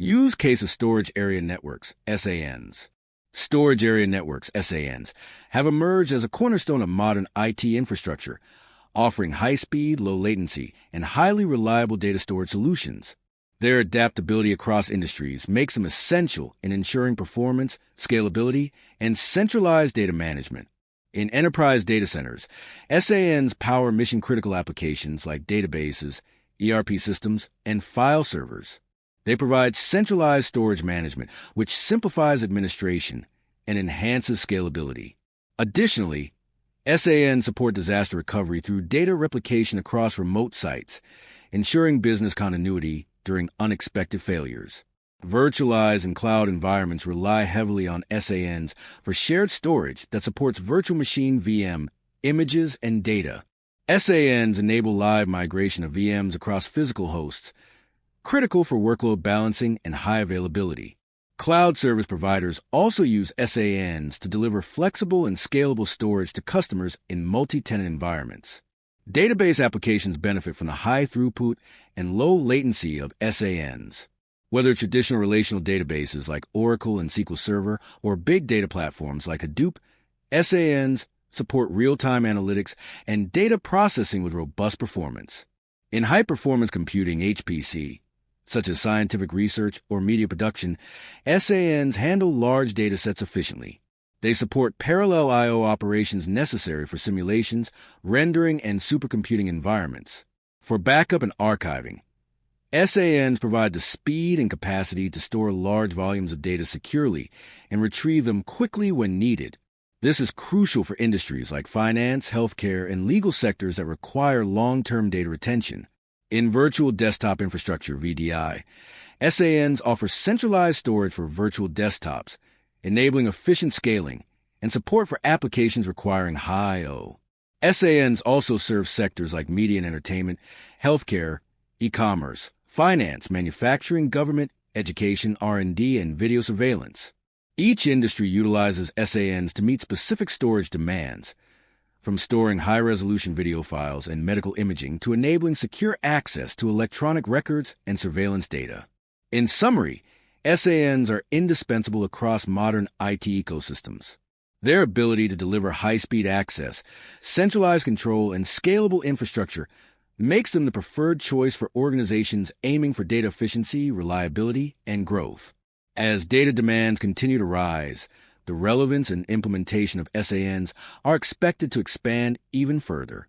Use case of storage area networks, SANs. Storage area networks, SANs, have emerged as a cornerstone of modern IT infrastructure, offering high-speed, low-latency, and highly reliable data storage solutions. Their adaptability across industries makes them essential in ensuring performance, scalability, and centralized data management. In enterprise data centers, SANs power mission-critical applications like databases, ERP systems, and file servers. They provide centralized storage management, which simplifies administration and enhances scalability. Additionally, SANs support disaster recovery through data replication across remote sites, ensuring business continuity during unexpected failures. Virtualized and cloud environments rely heavily on SANs for shared storage that supports virtual machine VM, images, and data. SANs enable live migration of VMs across physical hosts, critical for workload balancing and high availability. Cloud service providers also use SANs to deliver flexible and scalable storage to customers in multi-tenant environments. Database applications benefit from the high throughput and low latency of SANs. Whether traditional relational databases like Oracle and SQL Server or big data platforms like Hadoop, SANs support real-time analytics and data processing with robust performance. In high-performance computing HPC, such as scientific research or media production, SANs handle large data sets efficiently. They support parallel I/O operations necessary for simulations, rendering, and supercomputing environments. For backup and archiving, SANs provide the speed and capacity to store large volumes of data securely and retrieve them quickly when needed. This is crucial for industries like finance, healthcare, and legal sectors that require long-term data retention. In virtual desktop infrastructure, VDI, SANs offer centralized storage for virtual desktops, enabling efficient scaling and support for applications requiring high I/O. SANs also serve sectors like media and entertainment, healthcare, e-commerce, finance, manufacturing, government, education, R&D, and video surveillance. Each industry utilizes SANs to meet specific storage demands, from storing high-resolution video files and medical imaging to enabling secure access to electronic records and surveillance data. In summary, SANs are indispensable across modern IT ecosystems. Their ability to deliver high-speed access, centralized control, and scalable infrastructure makes them the preferred choice for organizations aiming for data efficiency, reliability, and growth. As data demands continue to rise, the relevance and implementation of SANs are expected to expand even further.